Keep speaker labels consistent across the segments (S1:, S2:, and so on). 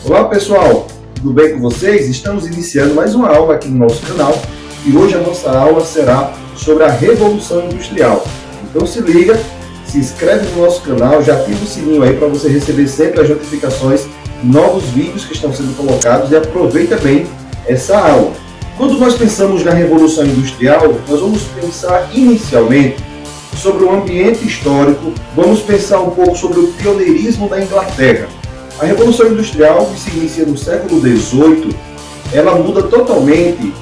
S1: Olá pessoal, tudo bem com vocês? Estamos iniciando mais uma aula aqui no nosso canal e hoje a nossa aula será sobre a Revolução Industrial. Então se liga, se inscreve no nosso canal, já ativa o sininho aí para você receber sempre as notificações de novos vídeos que estão sendo colocados e aproveita bem essa aula. Quando nós pensamos na Revolução Industrial, nós vamos pensar inicialmente sobre o ambiente histórico, vamos pensar um pouco sobre o pioneirismo da Inglaterra. A Revolução Industrial, que se inicia no século XVIII, ela muda totalmente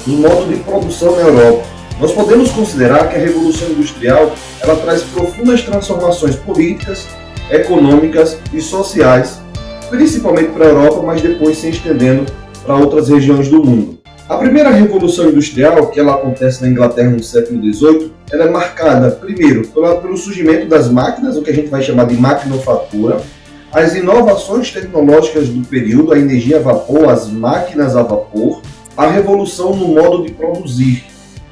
S1: o modo de produção na Europa. Nós podemos considerar que a Revolução Industrial ela traz profundas transformações políticas, econômicas e sociais, principalmente para a Europa, mas depois se estendendo para outras regiões do mundo. A primeira Revolução Industrial, que ela acontece na Inglaterra no século XVIII, ela é marcada, primeiro, pelo surgimento das máquinas, o que a gente vai chamar de maquinofatura, as inovações tecnológicas do período, a energia a vapor, as máquinas a vapor, a revolução no modo de produzir,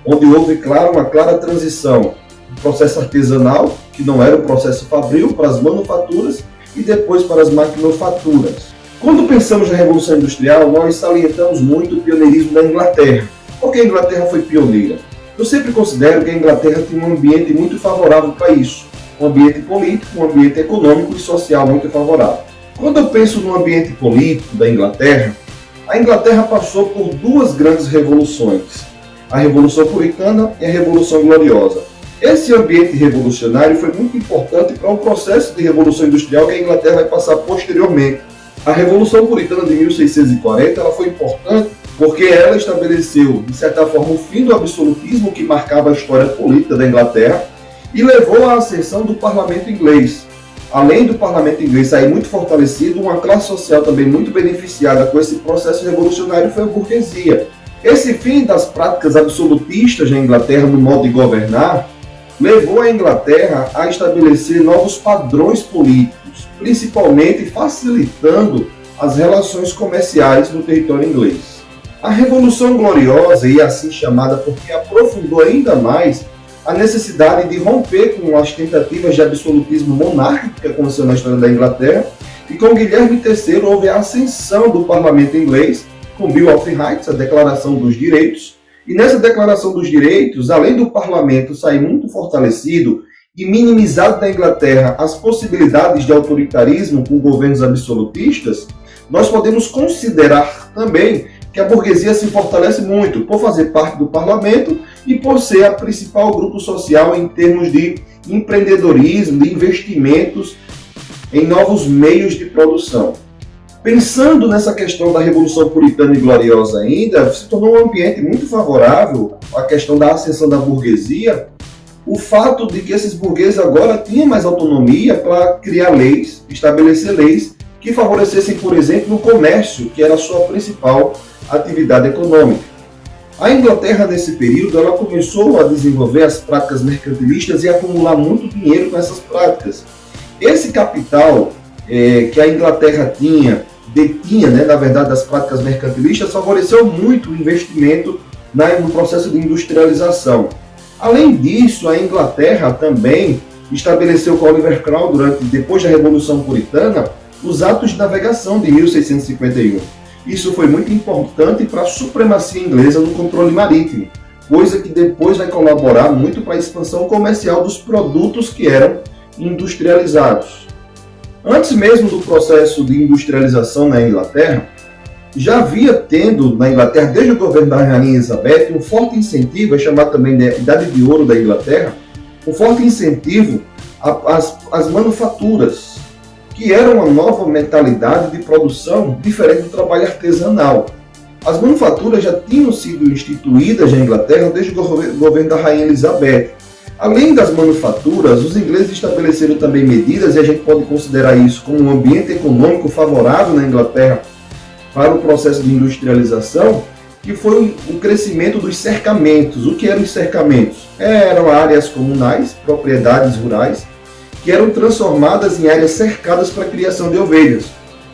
S1: onde houve, claro, uma clara transição do processo artesanal, que não era o processo fabril, para as manufaturas e depois para as maquinofaturas. Quando pensamos na Revolução Industrial, nós salientamos muito o pioneirismo da Inglaterra. Por que a Inglaterra foi pioneira? Eu sempre considero que a Inglaterra tem um ambiente muito favorável para isso. Um ambiente político, um ambiente econômico e social muito favorável. Quando eu penso no ambiente político da Inglaterra, a Inglaterra passou por duas grandes revoluções, a Revolução Puritana e a Revolução Gloriosa. Esse ambiente revolucionário foi muito importante para um processo de revolução industrial que a Inglaterra vai passar posteriormente. A Revolução Puritana de 1640 ela foi importante porque ela estabeleceu, de certa forma, o fim do absolutismo que marcava a história política da Inglaterra e levou à ascensão do parlamento inglês. Além do parlamento inglês sair muito fortalecido, uma classe social também muito beneficiada com esse processo revolucionário foi a burguesia. Esse fim das práticas absolutistas na Inglaterra no modo de governar levou a Inglaterra a estabelecer novos padrões políticos, principalmente facilitando as relações comerciais no território inglês. A Revolução Gloriosa, e assim chamada porque aprofundou ainda mais a necessidade de romper com as tentativas de absolutismo monárquico que aconteceu na história da Inglaterra, e com Guilherme III houve a ascensão do parlamento inglês, com Bill of Rights, a Declaração dos Direitos, e nessa Declaração dos Direitos, além do parlamento sair muito fortalecido e minimizado da Inglaterra as possibilidades de autoritarismo com governos absolutistas, nós podemos considerar também que a burguesia se fortalece muito por fazer parte do parlamento e por ser a principal grupo social em termos de empreendedorismo, de investimentos em novos meios de produção. Pensando nessa questão da Revolução Puritana e Gloriosa ainda, se tornou um ambiente muito favorável à questão da ascensão da burguesia, o fato de que esses burgueses agora tinham mais autonomia para criar leis, estabelecer leis que favorecessem, por exemplo, o comércio, que era a sua principal atividade econômica. A Inglaterra, nesse período, ela começou a desenvolver as práticas mercantilistas e acumular muito dinheiro com essas práticas. Esse capital que a Inglaterra detinha, na verdade, das práticas mercantilistas, favoreceu muito o investimento no processo de industrialização. Além disso, a Inglaterra também estabeleceu com Oliver Cromwell, depois da Revolução Puritana, os atos de navegação de 1651. Isso foi muito importante para a supremacia inglesa no controle marítimo, coisa que depois vai colaborar muito para a expansão comercial dos produtos que eram industrializados. Antes mesmo do processo de industrialização na Inglaterra, já havia tendo na Inglaterra, desde o governo da Rainha Elizabeth, um forte incentivo, é chamado também de Idade de Ouro da Inglaterra, um forte incentivo às manufaturas, que era uma nova mentalidade de produção diferente do trabalho artesanal. As manufaturas já tinham sido instituídas na Inglaterra desde o governo da Rainha Elizabeth. Além das manufaturas, os ingleses estabeleceram também medidas, e a gente pode considerar isso como um ambiente econômico favorável na Inglaterra para o processo de industrialização, que foi o crescimento dos cercamentos. O que eram os cercamentos? Eram áreas comunais, propriedades rurais, que eram transformadas em áreas cercadas para a criação de ovelhas.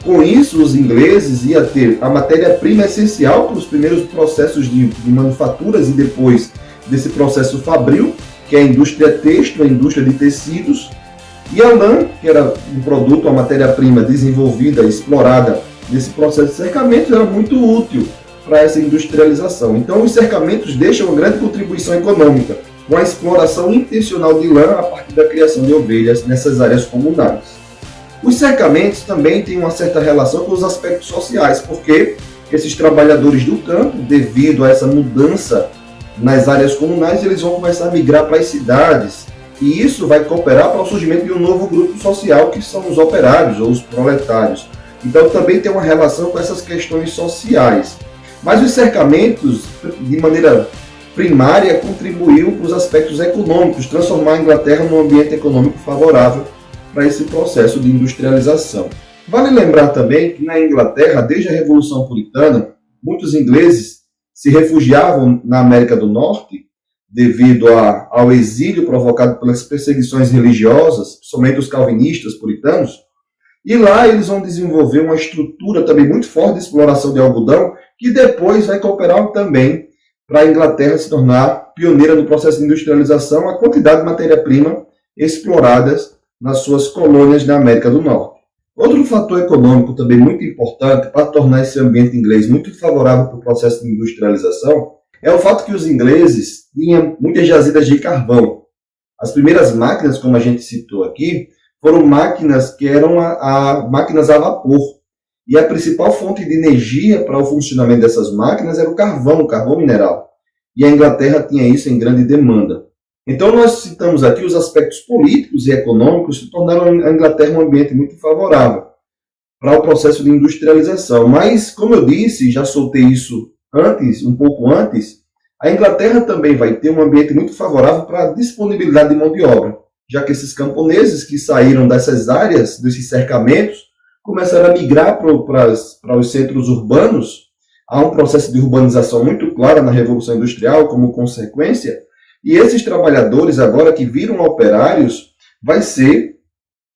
S1: Com isso, os ingleses iam ter a matéria-prima essencial para os primeiros processos de manufaturas e depois desse processo fabril, que é a indústria têxtil, a indústria de tecidos, e a lã, que era um produto, uma matéria-prima desenvolvida, explorada nesse processo de cercamentos era muito útil para essa industrialização. Então, os cercamentos deixam uma grande contribuição econômica, com a exploração intencional de lã a partir da criação de ovelhas nessas áreas comunais. Os cercamentos também têm uma certa relação com os aspectos sociais, porque esses trabalhadores do campo, devido a essa mudança nas áreas comunais, eles vão começar a migrar para as cidades, e isso vai cooperar para o surgimento de um novo grupo social, que são os operários ou os proletários. Então também tem uma relação com essas questões sociais. Mas os cercamentos, de maneira primária, contribuiu para os aspectos econômicos, transformar a Inglaterra num ambiente econômico favorável para esse processo de industrialização. Vale lembrar também que na Inglaterra, desde a Revolução Puritana, muitos ingleses se refugiavam na América do Norte devido ao exílio provocado pelas perseguições religiosas, somente os calvinistas puritanos, e lá eles vão desenvolver uma estrutura também muito forte de exploração de algodão, que depois vai cooperar também para a Inglaterra se tornar pioneira no processo de industrialização, a quantidade de matéria-prima exploradas nas suas colônias da América do Norte. Outro fator econômico também muito importante para tornar esse ambiente inglês muito favorável para o processo de industrialização é o fato que os ingleses tinham muitas jazidas de carvão. As primeiras máquinas, como a gente citou aqui, foram máquinas que eram máquinas a vapor. E a principal fonte de energia para o funcionamento dessas máquinas era o carvão mineral. E a Inglaterra tinha isso em grande demanda. Então nós citamos aqui os aspectos políticos e econômicos que tornaram a Inglaterra um ambiente muito favorável para o processo de industrialização. Mas, como eu disse, já soltei isso um pouco antes, a Inglaterra também vai ter um ambiente muito favorável para a disponibilidade de mão de obra, já que esses camponeses que saíram dessas áreas, desses cercamentos, começaram a migrar para os centros urbanos. Há um processo de urbanização muito claro na Revolução Industrial como consequência, e esses trabalhadores agora que viram operários vai ser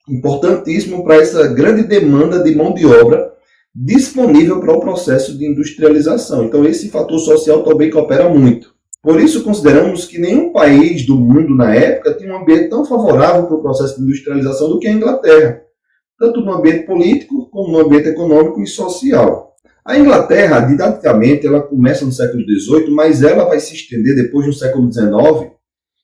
S1: importantíssimo para essa grande demanda de mão de obra disponível para o processo de industrialização. Então esse fator social também coopera muito. Por isso consideramos que nenhum país do mundo na época tinha um ambiente tão favorável para o processo de industrialização do que a Inglaterra, tanto no ambiente político como no ambiente econômico e social. A Inglaterra, didaticamente, ela começa no século XVIII, mas ela vai se estender depois no século XIX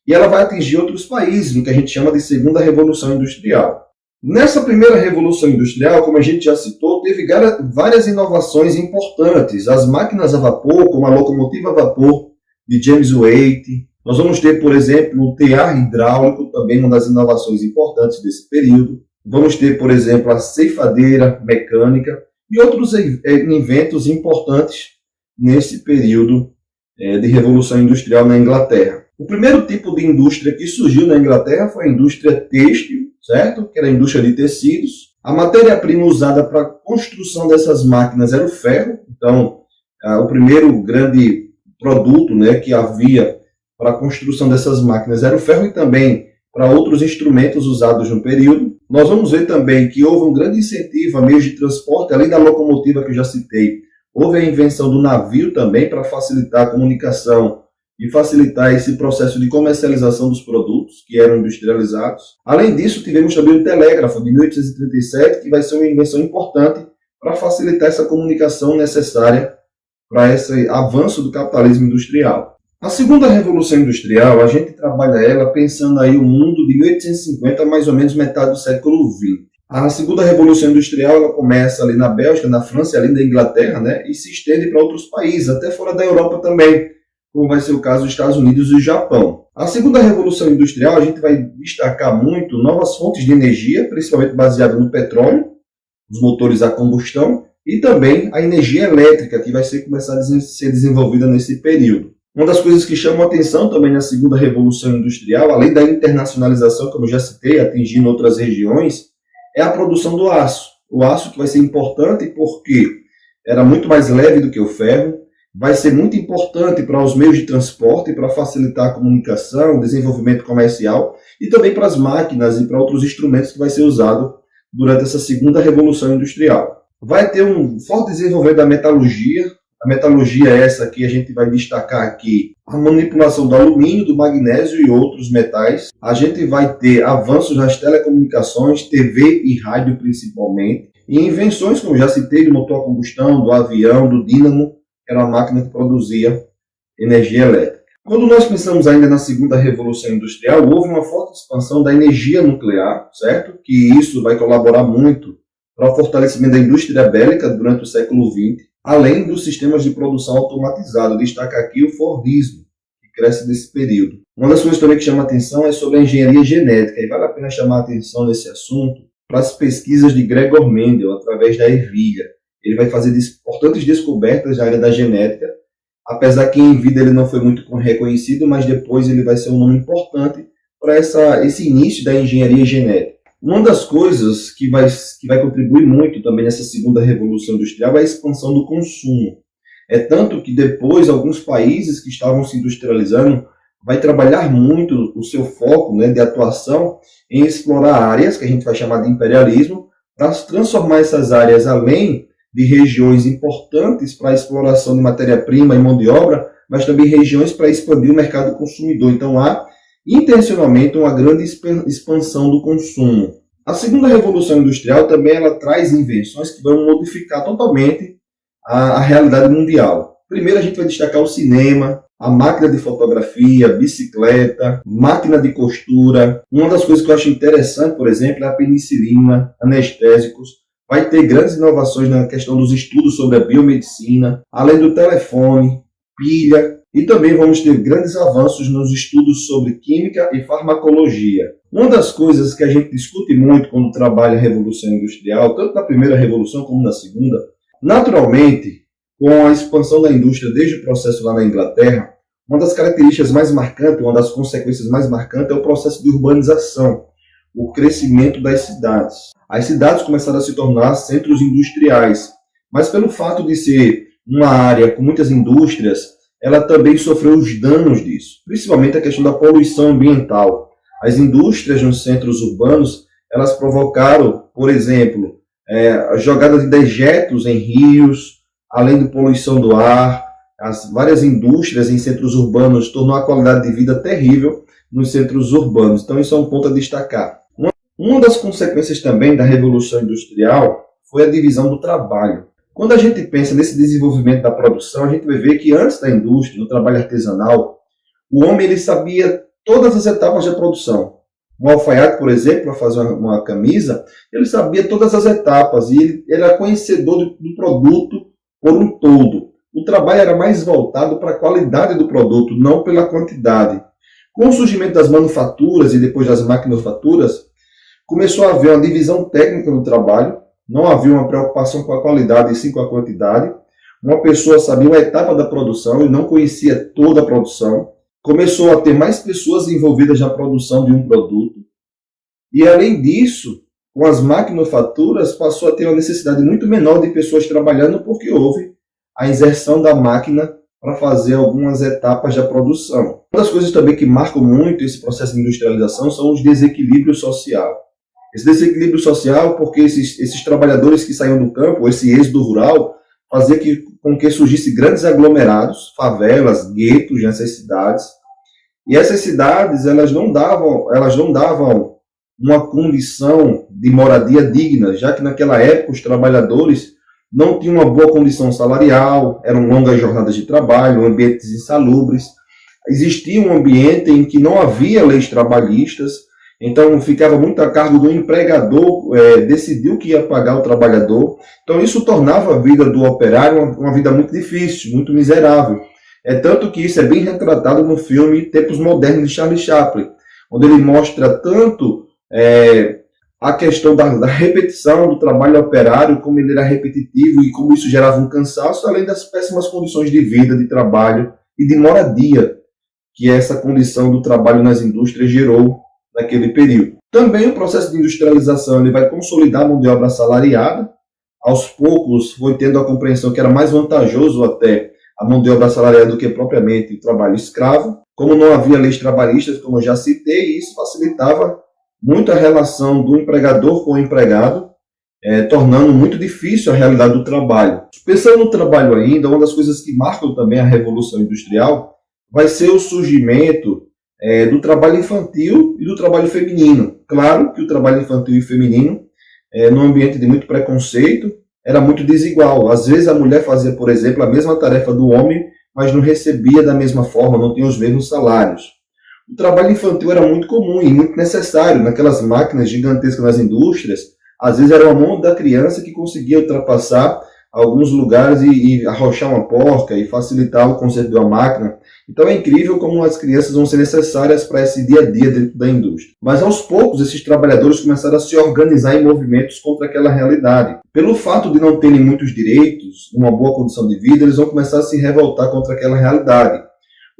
S1: e ela vai atingir outros países, no que a gente chama de Segunda Revolução Industrial. Nessa primeira Revolução Industrial, como a gente já citou, teve várias inovações importantes. As máquinas a vapor, como a locomotiva a vapor de James Watt. Nós vamos ter, por exemplo, o tear hidráulico, também uma das inovações importantes desse período. Vamos ter, por exemplo, a ceifadeira mecânica e outros inventos importantes nesse período de Revolução Industrial na Inglaterra. O primeiro tipo de indústria que surgiu na Inglaterra foi a indústria têxtil, certo? Que era a indústria de tecidos. A matéria-prima usada para a construção dessas máquinas era o ferro. Então, o primeiro grande produto, que havia para a construção dessas máquinas era o ferro, e também para outros instrumentos usados no período. Nós vamos ver também que houve um grande incentivo a meios de transporte, além da locomotiva que eu já citei. Houve a invenção do navio também para facilitar a comunicação e facilitar esse processo de comercialização dos produtos que eram industrializados. Além disso, tivemos também o telégrafo de 1837, que vai ser uma invenção importante para facilitar essa comunicação necessária para esse avanço do capitalismo industrial. A segunda Revolução Industrial, a gente trabalha ela pensando aí o mundo de 1850 a mais ou menos metade do século XX. A segunda Revolução Industrial ela começa ali na Bélgica, na França e além da Inglaterra, e se estende para outros países, até fora da Europa também, como vai ser o caso dos Estados Unidos e do Japão. A segunda Revolução Industrial, a gente vai destacar muito novas fontes de energia, principalmente baseadas no petróleo, os motores a combustão, e também a energia elétrica, que vai começar a ser desenvolvida nesse período. Uma das coisas que chamam a atenção também na segunda Revolução Industrial, além da internacionalização, como eu já citei, atingindo outras regiões, é a produção do aço. O aço que vai ser importante porque era muito mais leve do que o ferro, vai ser muito importante para os meios de transporte, para facilitar a comunicação, o desenvolvimento comercial, e também para as máquinas e para outros instrumentos que vai ser usado durante essa segunda Revolução Industrial. Vai ter um forte desenvolvimento da metalurgia. A metalurgia é essa que a gente vai destacar aqui, a manipulação do alumínio, do magnésio e outros metais. A gente vai ter avanços nas telecomunicações, TV e rádio principalmente. E invenções, como já citei, do motor a combustão, do avião, do dínamo, que era uma máquina que produzia energia elétrica. Quando nós pensamos ainda na segunda revolução industrial, houve uma forte expansão da energia nuclear, certo? Que isso vai colaborar muito para o fortalecimento da indústria bélica durante o século XX, além dos sistemas de produção automatizado. Destaca aqui o Fordismo, que cresce nesse período. Uma das coisas também que chama a atenção é sobre a engenharia genética, e vale a pena chamar a atenção nesse assunto para as pesquisas de Gregor Mendel, através da ervilha. Ele vai fazer importantes descobertas na área da genética, apesar que em vida ele não foi muito reconhecido, mas depois ele vai ser um nome importante para esse início da engenharia genética. Uma das coisas que vai contribuir muito também nessa segunda revolução industrial é a expansão do consumo. É tanto que depois alguns países que estavam se industrializando vai trabalhar muito o seu foco, né, de atuação em explorar áreas que a gente vai chamar de imperialismo, para transformar essas áreas, além de regiões importantes para a exploração de matéria-prima e mão de obra, mas também regiões para expandir o mercado consumidor. Então há intencionalmente uma grande expansão do consumo. A segunda revolução industrial também ela traz invenções que vão modificar totalmente a realidade mundial. Primeiro a gente vai destacar o cinema, a máquina de fotografia, bicicleta, máquina de costura. Uma das coisas que eu acho interessante, por exemplo, é a penicilina, anestésicos. Vai ter grandes inovações na questão dos estudos sobre a biomedicina, além do telefone, pilha, e também vamos ter grandes avanços nos estudos sobre química e farmacologia. Uma das coisas que a gente discute muito quando trabalha a Revolução Industrial, tanto na primeira revolução como na segunda, naturalmente, com a expansão da indústria desde o processo lá na Inglaterra, uma das características mais marcantes, uma das consequências mais marcantes é o processo de urbanização, o crescimento das cidades. As cidades começaram a se tornar centros industriais, mas pelo fato de ser uma área com muitas indústrias, ela também sofreu os danos disso, principalmente a questão da poluição ambiental. As indústrias nos centros urbanos, elas provocaram, por exemplo, a jogada de dejetos em rios, além de poluição do ar. As várias indústrias em centros urbanos tornou a qualidade de vida terrível nos centros urbanos. Então isso é um ponto a destacar. Uma das consequências também da Revolução Industrial foi a divisão do trabalho. Quando a gente pensa nesse desenvolvimento da produção, a gente vai ver que antes da indústria, no trabalho artesanal, o homem ele sabia todas as etapas da produção. Um alfaiate, por exemplo, para fazer uma camisa, ele sabia todas as etapas e ele era conhecedor do produto por um todo. O trabalho era mais voltado para a qualidade do produto, não pela quantidade. Com o surgimento das manufaturas e depois das maquinofaturas, começou a haver uma divisão técnica do trabalho, não havia uma preocupação com a qualidade e sim com a quantidade. Uma pessoa sabia uma etapa da produção e não conhecia toda a produção. Começou a ter mais pessoas envolvidas na produção de um produto. E além disso, com as maquinofaturas, passou a ter uma necessidade muito menor de pessoas trabalhando porque houve a inserção da máquina para fazer algumas etapas da produção. Uma das coisas também que marcam muito esse processo de industrialização são os desequilíbrios sociais. Esse desequilíbrio social, porque esses trabalhadores que saíam do campo, esse êxodo rural, fazia com que surgissem grandes aglomerados, favelas, guetos nessas cidades. E essas cidades elas não davam uma condição de moradia digna, já que naquela época os trabalhadores não tinham uma boa condição salarial, eram longas jornadas de trabalho, ambientes insalubres. Existia um ambiente em que não havia leis trabalhistas, então ficava muito a cargo do empregador decidir o que ia pagar o trabalhador. Então isso tornava a vida do operário uma vida muito difícil, muito miserável. É tanto que isso é bem retratado no filme Tempos Modernos de Charlie Chaplin, onde ele mostra tanto a questão da repetição do trabalho operário, como ele era repetitivo e como isso gerava um cansaço, além das péssimas condições de vida, de trabalho e de moradia que essa condição do trabalho nas indústrias gerou naquele período. Também o processo de industrialização ele vai consolidar a mão de obra assalariada. Aos poucos foi tendo a compreensão que era mais vantajoso até a mão de obra assalariada do que propriamente o trabalho escravo. Como não havia leis trabalhistas, como eu já citei, isso facilitava muito a relação do empregador com o empregado, tornando muito difícil a realidade do trabalho. Pensando no trabalho ainda, uma das coisas que marcam também a Revolução Industrial vai ser o surgimento do trabalho infantil e do trabalho feminino. Claro que o trabalho infantil e feminino num ambiente de muito preconceito, era muito desigual. Às vezes a mulher fazia, por exemplo, a mesma tarefa do homem, mas não recebia da mesma forma, não tinha os mesmos salários. O trabalho infantil era muito comum e muito necessário. Naquelas máquinas gigantescas nas indústrias, às vezes era a mão da criança que conseguia ultrapassar alguns lugares e arrochar uma porca e facilitar o conserto de uma máquina. Então é incrível como as crianças vão ser necessárias para esse dia a dia dentro da indústria. Mas aos poucos esses trabalhadores começaram a se organizar em movimentos contra aquela realidade. Pelo fato de não terem muitos direitos, uma boa condição de vida, eles vão começar a se revoltar contra aquela realidade.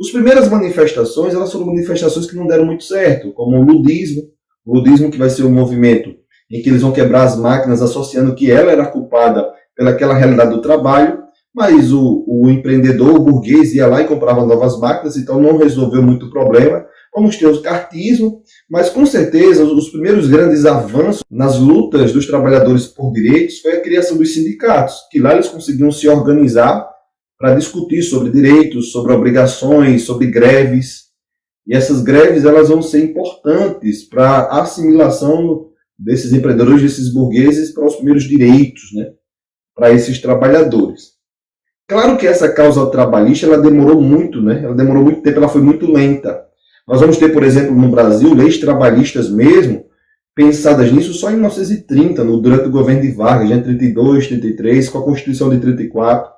S1: As primeiras manifestações, elas foram manifestações que não deram muito certo, como o ludismo que vai ser um movimento em que eles vão quebrar as máquinas associando que ela era culpada pelaquela realidade do trabalho, mas o empreendedor, o burguês, ia lá e comprava novas máquinas, então não resolveu muito o problema. Vamos ter o cartismo, mas com certeza os primeiros grandes avanços nas lutas dos trabalhadores por direitos foi a criação dos sindicatos, que lá eles conseguiam se organizar para discutir sobre direitos, sobre obrigações, sobre greves. E essas greves elas vão ser importantes para a assimilação desses empreendedores, desses burgueses para os primeiros direitos, né, para esses trabalhadores. Claro que essa causa trabalhista ela demorou muito, né? Ela demorou muito tempo, ela foi muito lenta. Nós vamos ter, por exemplo, no Brasil, leis trabalhistas mesmo, pensadas nisso só em 1930, durante o governo de Vargas, em 32, 33, com a Constituição de 34.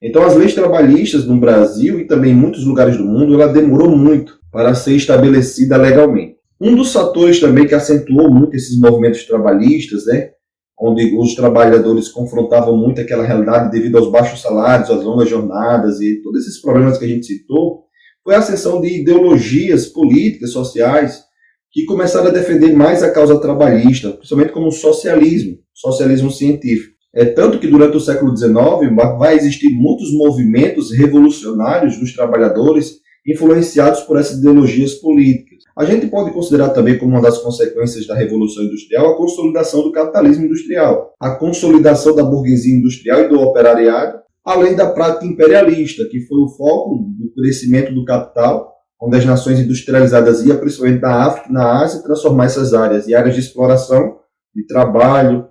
S1: Então, as leis trabalhistas no Brasil e também em muitos lugares do mundo, ela demorou muito para ser estabelecida legalmente. Um dos fatores também que acentuou muito esses movimentos trabalhistas, né, onde os trabalhadores confrontavam muito aquela realidade devido aos baixos salários, às longas jornadas e todos esses problemas que a gente citou, foi a ascensão de ideologias políticas, sociais, que começaram a defender mais a causa trabalhista, principalmente como o socialismo científico. É tanto que durante o século XIX vai existir muitos movimentos revolucionários dos trabalhadores influenciados por essas ideologias políticas. A gente pode considerar também como uma das consequências da Revolução Industrial a consolidação do capitalismo industrial, a consolidação da burguesia industrial e do operariado, além da prática imperialista, que foi o foco do crescimento do capital, onde as nações industrializadas iam, principalmente na África e na Ásia, transformar essas áreas em áreas de exploração de trabalho,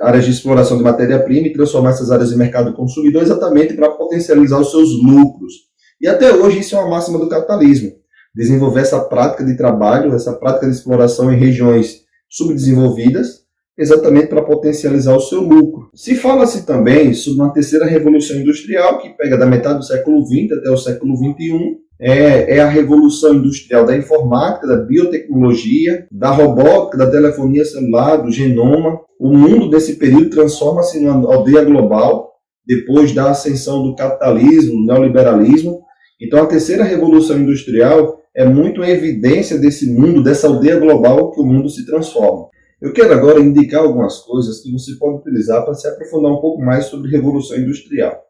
S1: áreas de exploração de matéria-prima e transformar essas áreas em mercado consumidor exatamente para potencializar os seus lucros. E até hoje isso é uma máxima do capitalismo. Desenvolver essa prática de trabalho, essa prática de exploração em regiões subdesenvolvidas, exatamente para potencializar o seu lucro. Se fala-se também sobre uma terceira revolução industrial, que pega da metade do século XX até o século XXI, é a revolução industrial da informática, da biotecnologia, da robótica, da telefonia celular, do genoma. O mundo desse período transforma-se numa aldeia global, depois da ascensão do capitalismo, do neoliberalismo. Então a terceira revolução industrial é muito a evidência desse mundo, dessa aldeia global que o mundo se transforma. Eu quero agora indicar algumas coisas que você pode utilizar para se aprofundar um pouco mais sobre revolução industrial.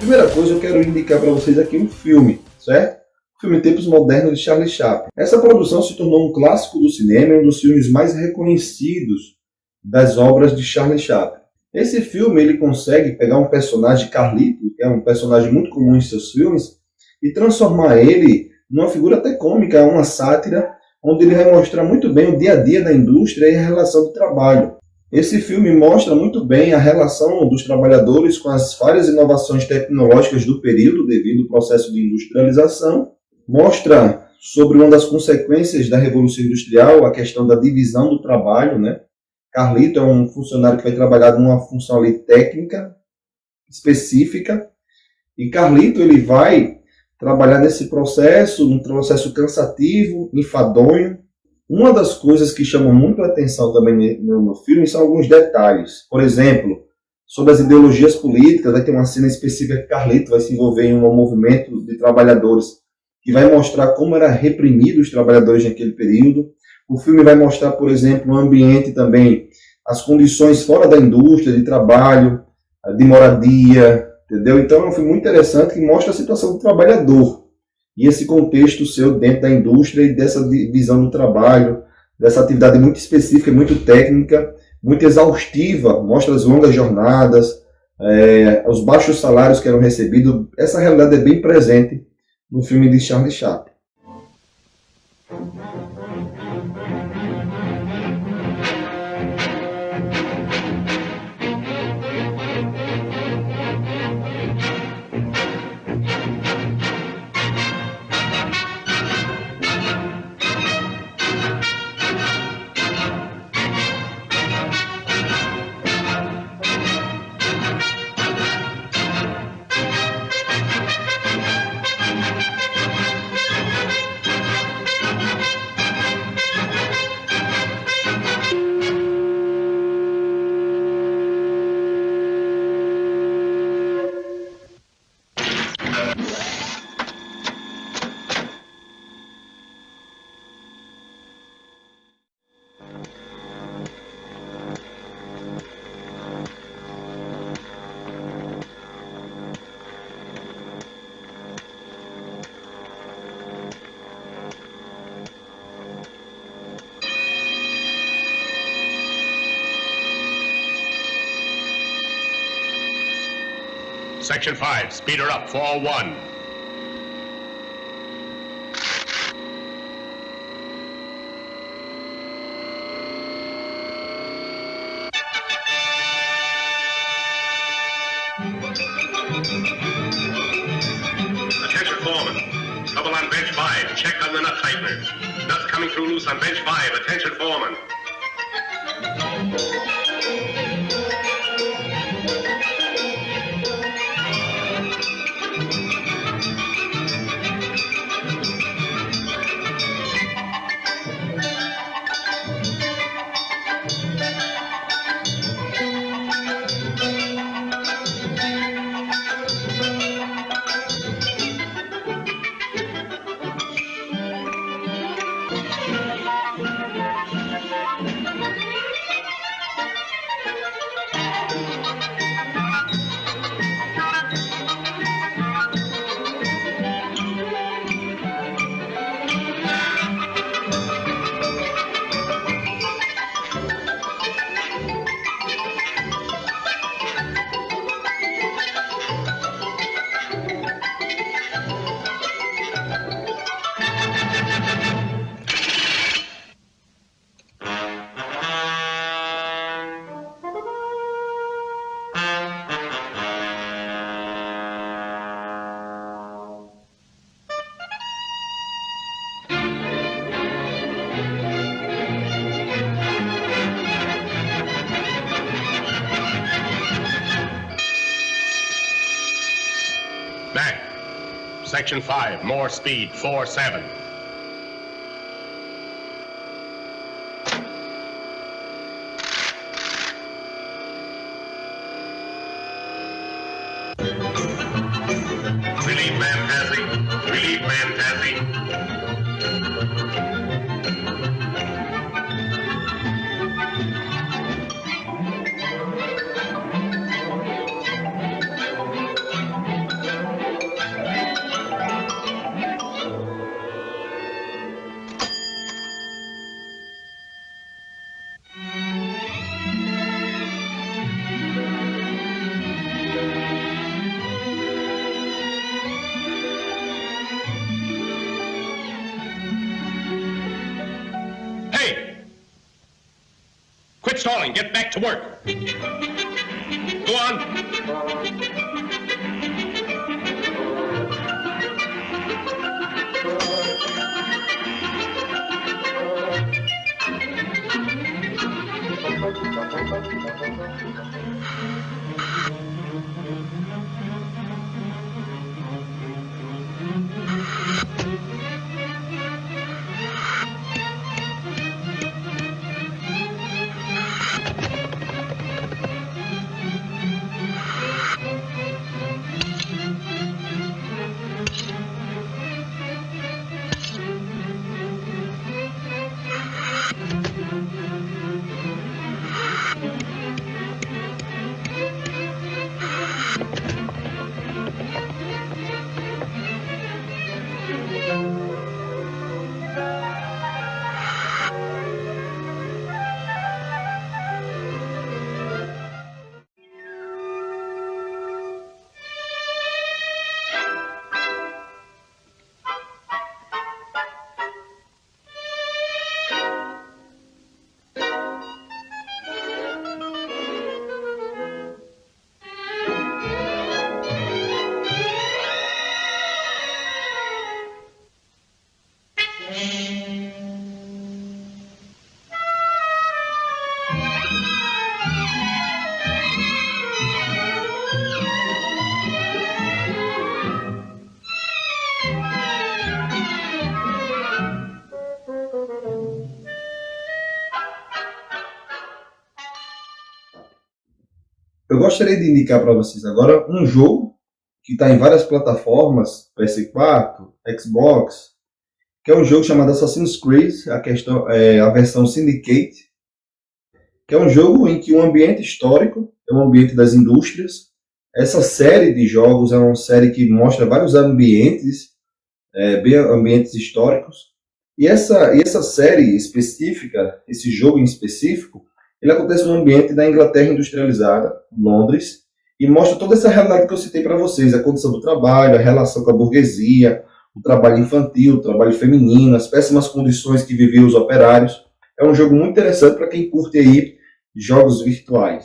S1: Primeira coisa, eu quero indicar para vocês aqui um filme, certo? O filme Tempos Modernos de Charlie Chaplin. Essa produção se tornou um clássico do cinema e um dos filmes mais reconhecidos das obras de Charlie Chaplin. Esse filme ele consegue pegar um personagem Carlito, que é um personagem muito comum em seus filmes, e transformar ele numa figura até cômica, uma sátira, onde ele vai mostrar muito bem o dia a dia da indústria e a relação de trabalho. Esse filme mostra muito bem a relação dos trabalhadores com as várias inovações tecnológicas do período devido ao processo de industrialização. Mostra sobre uma das consequências da Revolução Industrial, a questão da divisão do trabalho, né? Carlito é um funcionário que vai trabalhar numa função ali técnica específica e Carlito ele vai trabalhar nesse processo, um processo cansativo, enfadonho. Uma das coisas que chamam muito a atenção também no filme são alguns detalhes. Por exemplo, sobre as ideologias políticas, vai ter uma cena específica que Carlito vai se envolver em um movimento de trabalhadores que vai mostrar como era reprimido os trabalhadores naquele período. O filme vai mostrar, por exemplo, o ambiente também, as condições fora da indústria, de trabalho, de moradia, entendeu? Então é um filme muito interessante que mostra a situação do trabalhador e esse contexto seu dentro da indústria e dessa visão do trabalho, dessa atividade muito específica, muito técnica, muito exaustiva, mostra as longas jornadas, os baixos salários que eram recebidos. Essa realidade é bem presente no filme de Charlie Chaplin.
S2: Section 5, speed her up, 401. Attention foreman. Trouble on bench 5. Check on the nut tighteners. Nuts coming through loose on bench 5. Attention foreman. Back. Section 5, more speed, 4-7. Relief man passing. Relief man passing. Quit stalling. Get back to work. Go on.
S1: gostaria de indicar para vocês agora um jogo que está em várias plataformas, PS4, Xbox, que é um jogo chamado Assassin's Creed, a versão Syndicate, que é um jogo em que o ambiente histórico é um ambiente das indústrias. Essa série de jogos é uma série que mostra vários ambientes, ambientes históricos. E essa série específica, esse jogo em específico, ele acontece no ambiente da Inglaterra industrializada, Londres, e mostra toda essa realidade que eu citei para vocês, a condição do trabalho, a relação com a burguesia, o trabalho infantil, o trabalho feminino, as péssimas condições que viviam os operários. É um jogo muito interessante para quem curte aí jogos virtuais.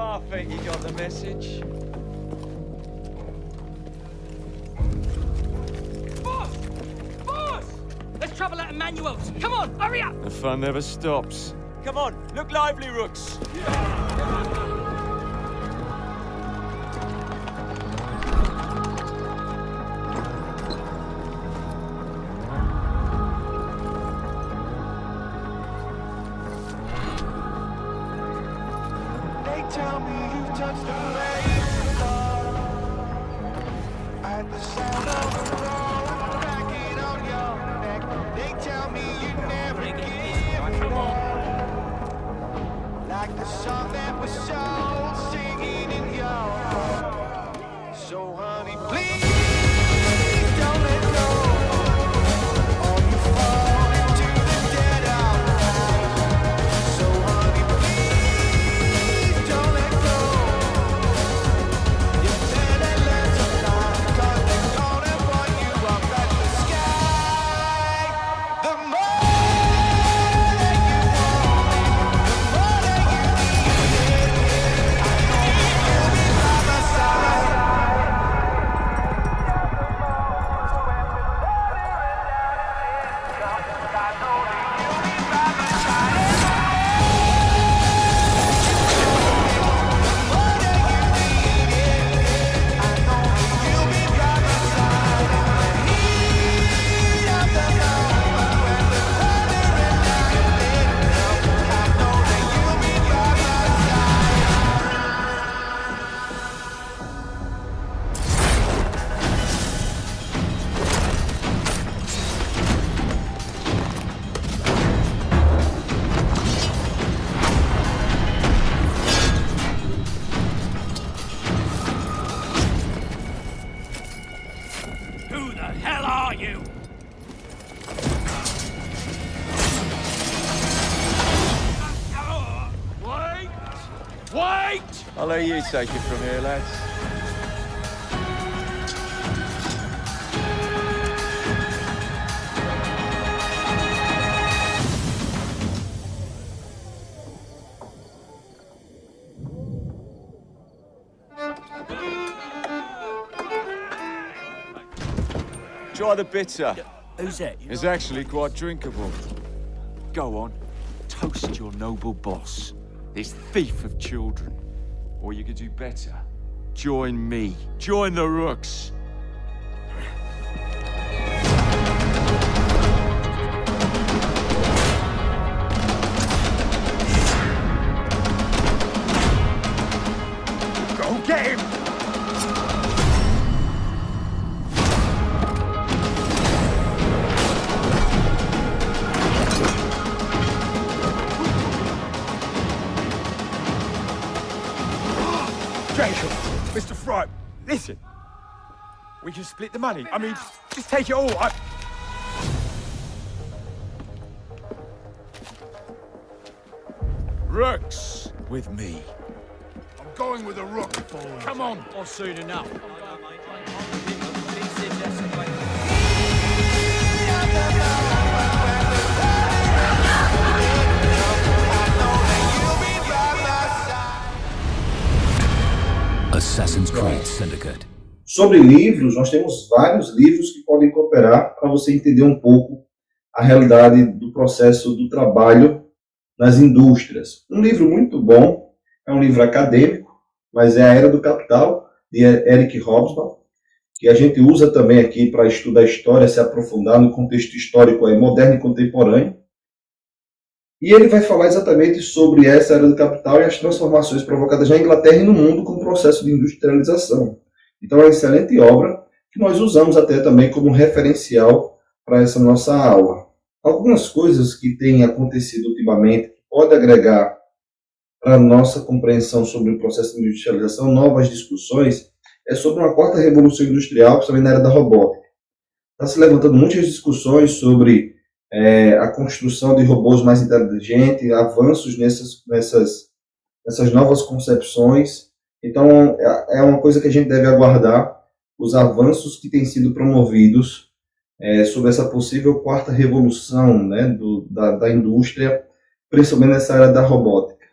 S3: I think you got the message.
S4: Boss! Boss! Let's travel out of manuals. Come on, hurry up!
S3: The fun never stops. Come on, look lively, Rooks.
S5: Tell me you touched the razor at the sound of the road cracking on your neck. They tell me you never give it up, like the song that was sold singing in your heart. So honey, please don't let go, or you fall into the dead of night. So honey, please don't let go. You better learn to fly, 'cause they're gonna burn you up like the sky. The more that you want it, the more that you need it. I know you'll be by my side.
S4: Who the hell are you? Wait! Wait!
S3: I'll let you take it from here, lads. Try the bitter.
S4: Who's that?
S3: It's actually quite drinkable. Go on, toast your noble boss, this thief of children. Or you could do better. Join me. Join the Rooks. Go get him!
S6: Jacob, Mr. Fry, listen. We can split the money. I mean, just take it all.
S3: Rooks, with me.
S6: I'm going with a rook. Come on.
S4: Or soon enough.
S7: Assassin's Creed Syndicate.
S1: Sobre livros, nós temos vários livros que podem cooperar para você entender um pouco a realidade do processo do trabalho nas indústrias. Um livro muito bom, é um livro acadêmico, mas é A Era do Capital, de Eric Hobsbawm, que a gente usa também aqui para estudar história, se aprofundar no contexto histórico aí, moderno e contemporâneo. E ele vai falar exatamente sobre essa Era do Capital e as transformações provocadas na Inglaterra e no mundo com o processo de industrialização. Então é uma excelente obra que nós usamos até também como referencial para essa nossa aula. Algumas coisas que têm acontecido ultimamente que podem agregar para a nossa compreensão sobre o processo de industrialização, novas discussões, é sobre uma quarta revolução industrial, principalmente na área da robótica. Está se levantando muitas discussões sobre a construção de robôs mais inteligentes, avanços nessas novas concepções. Então, é uma coisa que a gente deve aguardar, os avanços que têm sido promovidos sobre essa possível quarta revolução, né, da indústria, principalmente nessa área da robótica.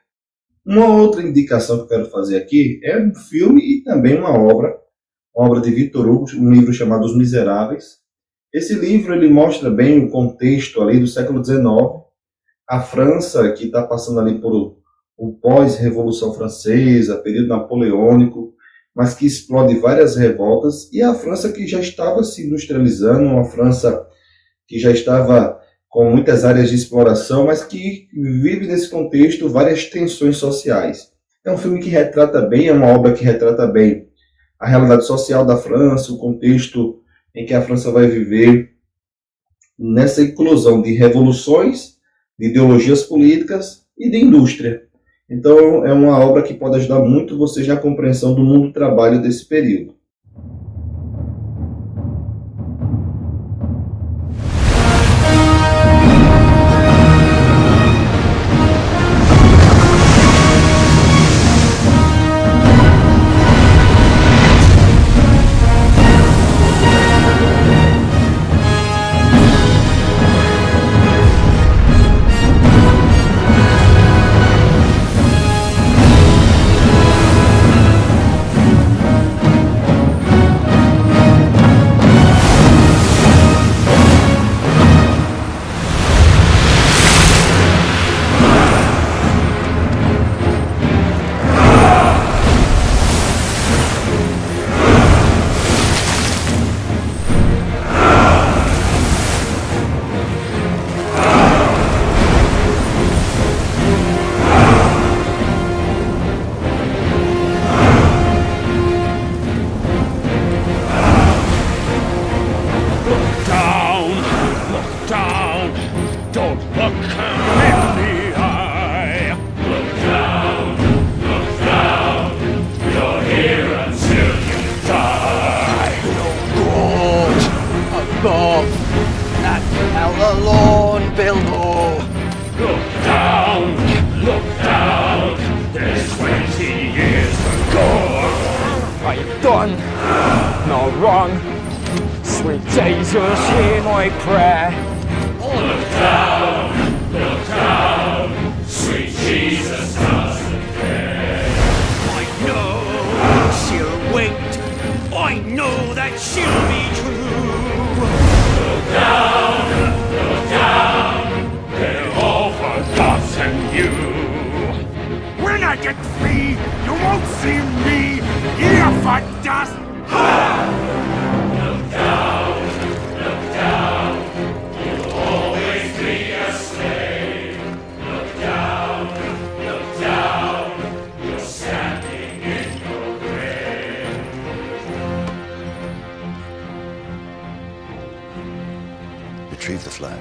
S1: Uma outra indicação que eu quero fazer aqui é um filme e também uma obra de Victor Hugo, um livro chamado Os Miseráveis. Esse livro ele mostra bem o contexto ali do século XIX, a França que está passando ali por o pós-revolução francesa, período napoleônico, mas que explode várias revoltas, e a França que já estava se industrializando, uma França que já estava com muitas áreas de exploração, mas que vive nesse contexto várias tensões sociais. É um filme que retrata bem, é uma obra que retrata bem a realidade social da França, o contexto em que a França vai viver nessa inclusão de revoluções, de ideologias políticas e de indústria. Então, é uma obra que pode ajudar muito vocês na compreensão do mundo do trabalho desse período.
S7: Retrieve the flag.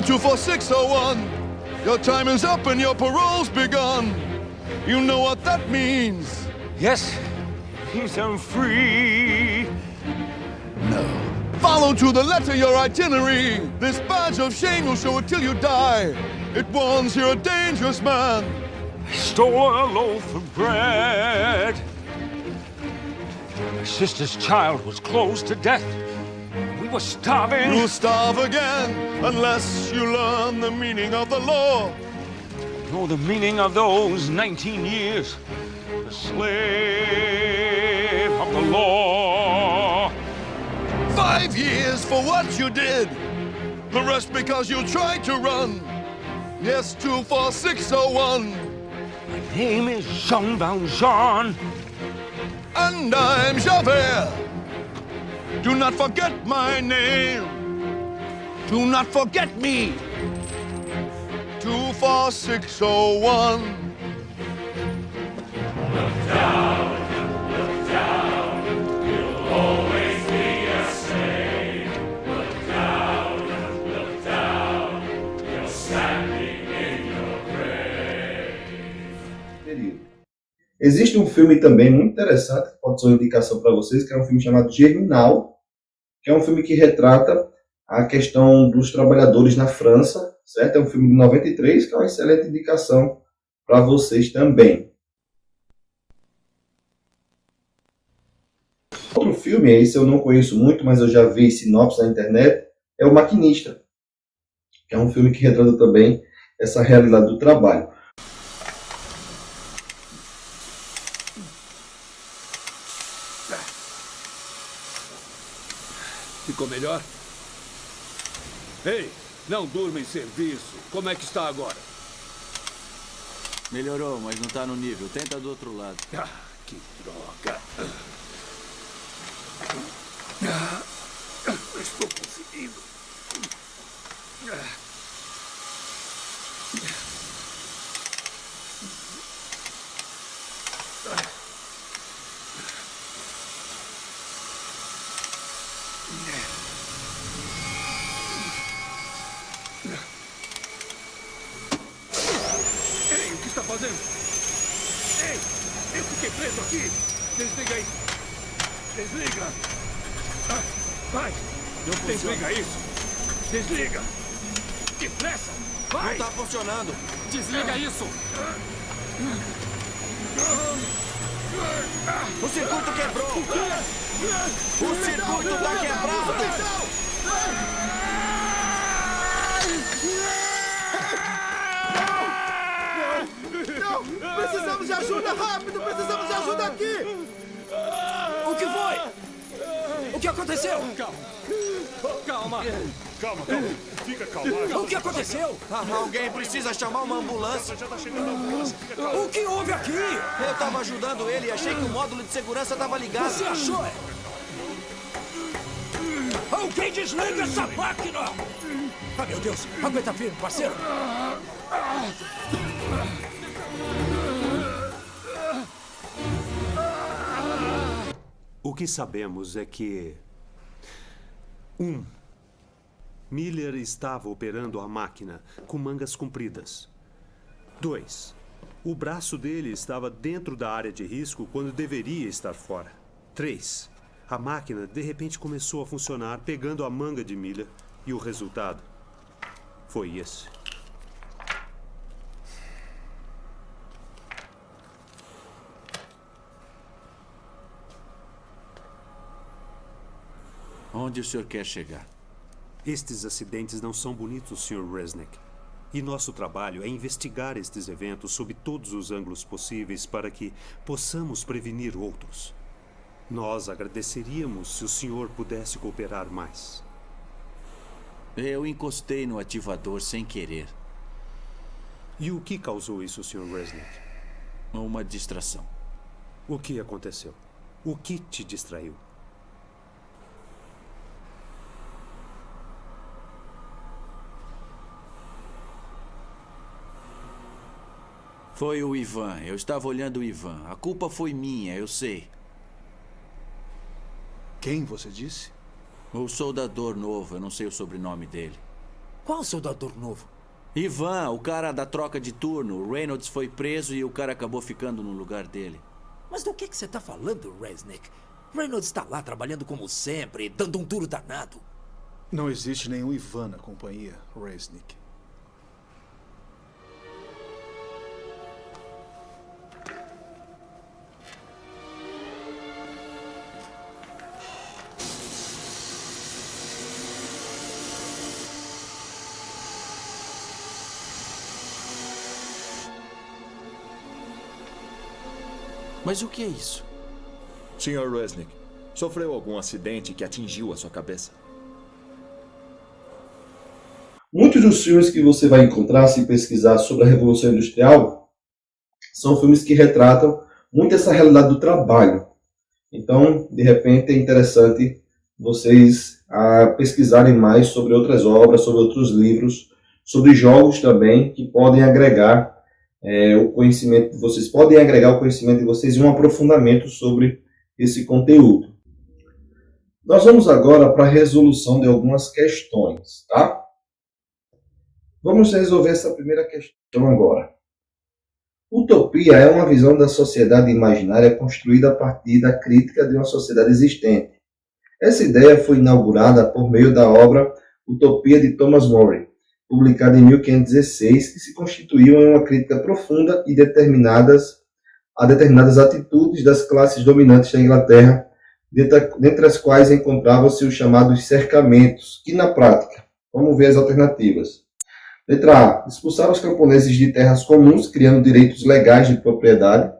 S8: 24601. Your time is up and your parole's begun. You know what that means.
S6: Yes, he's on free.
S8: No. Follow to the letter your itinerary. This badge of shame will show it till you die. It warns you're a dangerous man.
S6: I stole a loaf of bread. My sister's child was close to death. We were starving.
S8: You'll starve again unless you learn the meaning of the law.
S6: Know the meaning of those 19 years. The slave of the law.
S8: 5 years for what you did. The rest because you tried to run. Yes, 24601.
S6: My name is Jean Valjean.
S8: And I'm Javert. Do not forget my name. Do not forget me. 24601.
S1: Existe um filme também muito interessante, que pode ser uma indicação para vocês, que é um filme chamado Germinal, que é um filme que retrata a questão dos trabalhadores na França, certo? É um filme de 93, que é uma excelente indicação para vocês também. Outro filme, esse eu não conheço muito, mas eu já vi sinopse na internet, é O Maquinista, que é um filme que retrata também essa realidade do trabalho.
S9: Ficou melhor? Ei, não durma em serviço. Como é que está agora?
S10: Melhorou, mas não está no nível. Tenta do outro lado.
S9: Ah, que droga. Estou conseguindo. Ei, o que está fazendo? Ei, eu fiquei preso aqui. Desliga aí. Desliga. Ah, vai. Desliga isso. Desliga. Depressa. Vai.
S10: Não está funcionando.
S4: Desliga isso!
S10: O circuito quebrou. O circuito está quebrado.
S5: Não! Precisamos de ajuda! Rápido! Precisamos de ajuda aqui!
S4: O que foi? O que aconteceu? Calma!
S6: Calma. Fica calmo.
S4: O que aconteceu?
S10: Alguém precisa chamar uma ambulância.
S6: Já está chegando a ambulância. Fica calmo.
S4: O que houve aqui?
S10: Eu estava ajudando ele e achei que o módulo de segurança estava ligado.
S4: Você achou? Alguém desliga essa máquina! Ah, meu Deus! Aguenta firme, parceiro!
S11: O que sabemos é que... Miller estava operando a máquina com mangas compridas. 2. O braço dele estava dentro da área de risco quando deveria estar fora. 3. A máquina de repente começou a funcionar pegando a manga de Miller e o resultado foi esse.
S10: Onde o senhor quer chegar?
S11: Estes acidentes não são bonitos, Sr. Resnick. E nosso trabalho é investigar estes eventos sob todos os ângulos possíveis para que possamos prevenir outros. Nós agradeceríamos se o senhor pudesse cooperar mais.
S10: Eu encostei no ativador sem querer.
S11: E o que causou isso, Sr. Resnick?
S10: Uma distração.
S11: O que aconteceu? O que te distraiu?
S10: Foi o Ivan. Eu estava olhando o Ivan. A culpa foi minha, eu sei.
S9: Quem você disse?
S10: O soldador novo, eu não sei o sobrenome dele.
S12: Qual soldador novo?
S10: Ivan, o cara da troca de turno. O Reynolds foi preso e o cara acabou ficando no lugar dele.
S12: Mas do que você tá falando, Resnick? Reynolds está lá trabalhando como sempre, dando um duro danado.
S13: Não existe nenhum Ivan na companhia, Resnick.
S10: Mas o que é isso?
S14: Sr. Resnick, sofreu algum acidente que atingiu a sua cabeça?
S1: Muitos dos filmes que você vai encontrar se pesquisar sobre a Revolução Industrial são filmes que retratam muito essa realidade do trabalho. Então, de repente, é interessante vocês pesquisarem mais sobre outras obras, sobre outros livros, sobre jogos também, que podem agregar o conhecimento, vocês podem agregar o conhecimento de vocês e um aprofundamento sobre esse conteúdo. Nós vamos agora para a resolução de algumas questões, tá? Vamos resolver essa primeira questão agora. Utopia é uma visão da sociedade imaginária construída a partir da crítica de uma sociedade existente. Essa ideia foi inaugurada por meio da obra Utopia de Thomas More, publicada em 1516, que se constituiu em uma crítica profunda a determinadas atitudes das classes dominantes da Inglaterra, dentre as quais encontravam-se os chamados cercamentos, que na prática, vamos ver as alternativas. Letra A, expulsar os camponeses de terras comuns, criando direitos legais de propriedade.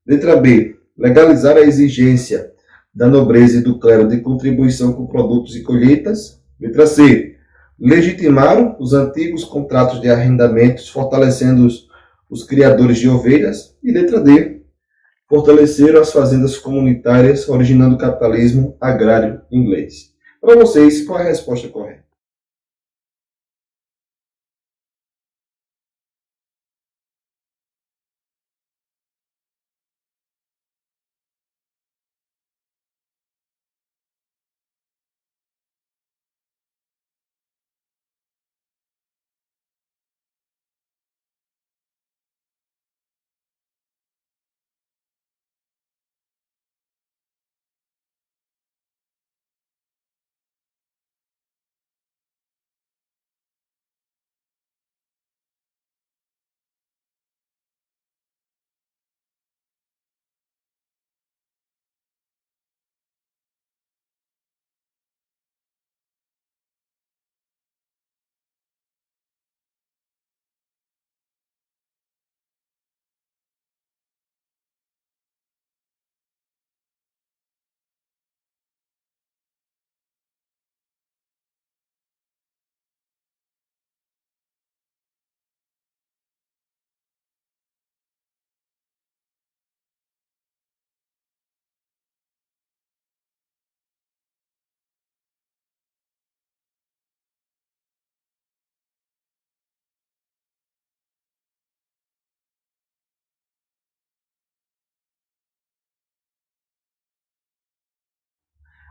S1: Letra B, legalizar a exigência da nobreza e do clero de contribuição com produtos e colheitas. Letra C, legitimaram os antigos contratos de arrendamentos, fortalecendo os criadores de ovelhas. E letra D, fortaleceram as fazendas comunitárias, originando o capitalismo agrário inglês. Para vocês, qual é a resposta correta?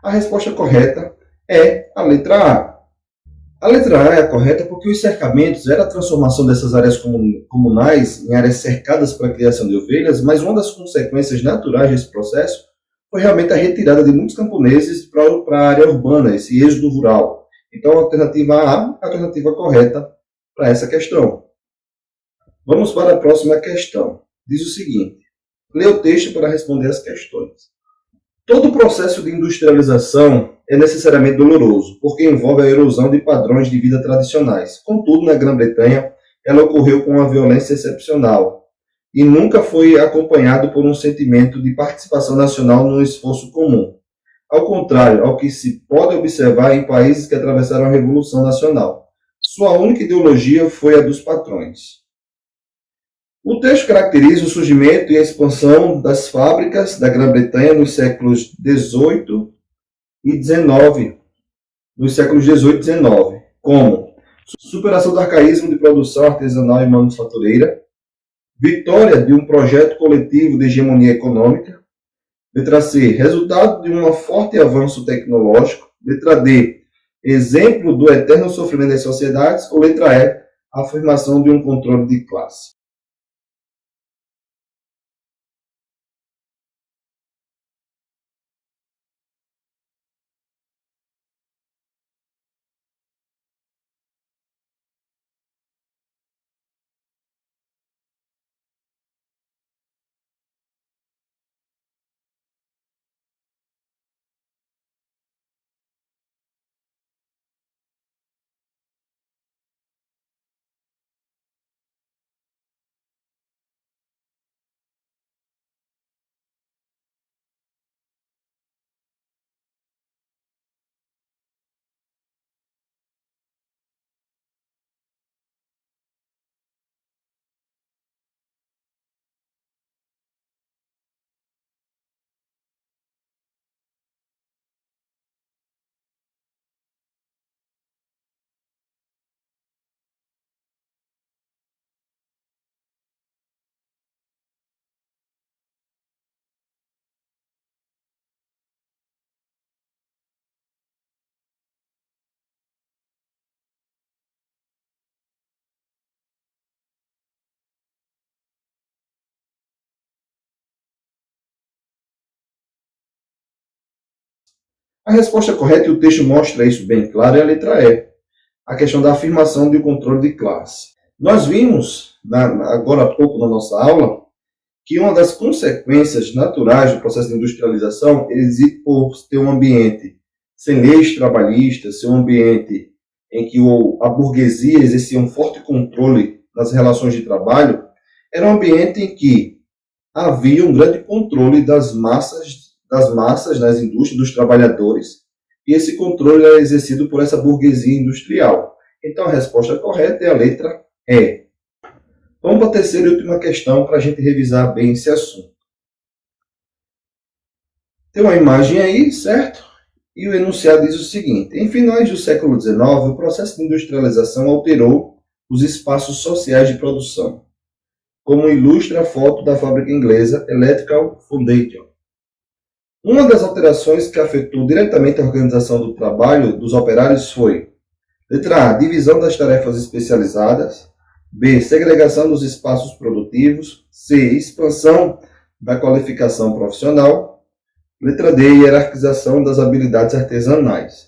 S1: A resposta correta é a letra A. A letra A é a correta porque os cercamentos era a transformação dessas áreas comunais em áreas cercadas para a criação de ovelhas, mas uma das consequências naturais desse processo foi realmente a retirada de muitos camponeses para a área urbana, esse êxodo rural. Então, a alternativa A é a alternativa correta para essa questão. Vamos para a próxima questão. Diz o seguinte: lê o texto para responder as questões. Todo processo de industrialização é necessariamente doloroso, porque envolve a erosão de padrões de vida tradicionais. Contudo, na Grã-Bretanha, ela ocorreu com uma violência excepcional e nunca foi acompanhado por um sentimento de participação nacional num esforço comum. Ao contrário ao que se pode observar em países que atravessaram a Revolução Nacional. Sua única ideologia foi a dos patrões. O texto caracteriza o surgimento e a expansão das fábricas da Grã-Bretanha nos séculos XVIII e XIX, como superação do arcaísmo de produção artesanal e manufatureira, vitória de um projeto coletivo de hegemonia econômica. Letra C, resultado de um forte avanço tecnológico. Letra D, exemplo do eterno sofrimento das sociedades, ou letra E, a afirmação de um controle de classe. A resposta correta, e o texto mostra isso bem claro, é a letra E, a questão da afirmação de controle de classe. Nós vimos, agora há pouco na nossa aula, que uma das consequências naturais do processo de industrialização é por ter um ambiente sem leis trabalhistas, ser um ambiente em que a burguesia exercia um forte controle nas relações de trabalho, era um ambiente em que havia um grande controle das massas nas indústrias, dos trabalhadores, e esse controle era exercido por essa burguesia industrial. Então a resposta correta é a letra E. Vamos para a terceira e última questão para a gente revisar bem esse assunto. Tem uma imagem aí, certo? E o enunciado diz o seguinte: em finais do século XIX, o processo de industrialização alterou os espaços sociais de produção, como ilustra a foto da fábrica inglesa Electrical Foundation. Uma das alterações que afetou diretamente a organização do trabalho dos operários foi: letra A, divisão das tarefas especializadas; B, segregação dos espaços produtivos; C, expansão da qualificação profissional; letra D, hierarquização das habilidades artesanais.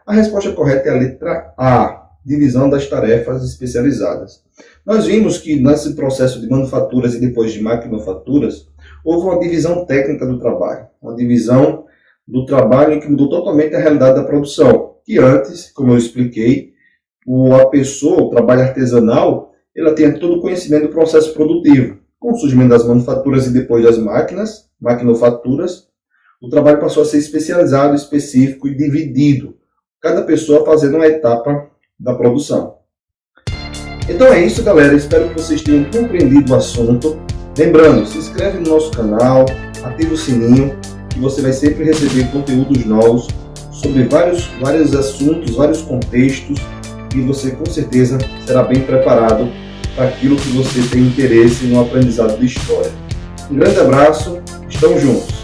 S1: A resposta correta é a letra A, divisão das tarefas especializadas. Nós vimos que nesse processo de manufaturas e depois de maquinofaturas, houve uma divisão técnica do trabalho, uma divisão do trabalho que mudou totalmente a realidade da produção, que antes, como eu expliquei, a pessoa, o trabalho artesanal, ela tinha todo o conhecimento do processo produtivo. Com o surgimento das manufaturas e depois das maquinofaturas, o trabalho passou a ser especializado, específico e dividido, cada pessoa fazendo uma etapa da produção. Então é isso, galera. Espero que vocês tenham compreendido o assunto. Lembrando, se inscreve no nosso canal, ativa o sininho, que você vai sempre receber conteúdos novos sobre vários assuntos, vários contextos, e você com certeza será bem preparado para aquilo que você tem interesse no aprendizado de história. Um grande abraço, estamos juntos!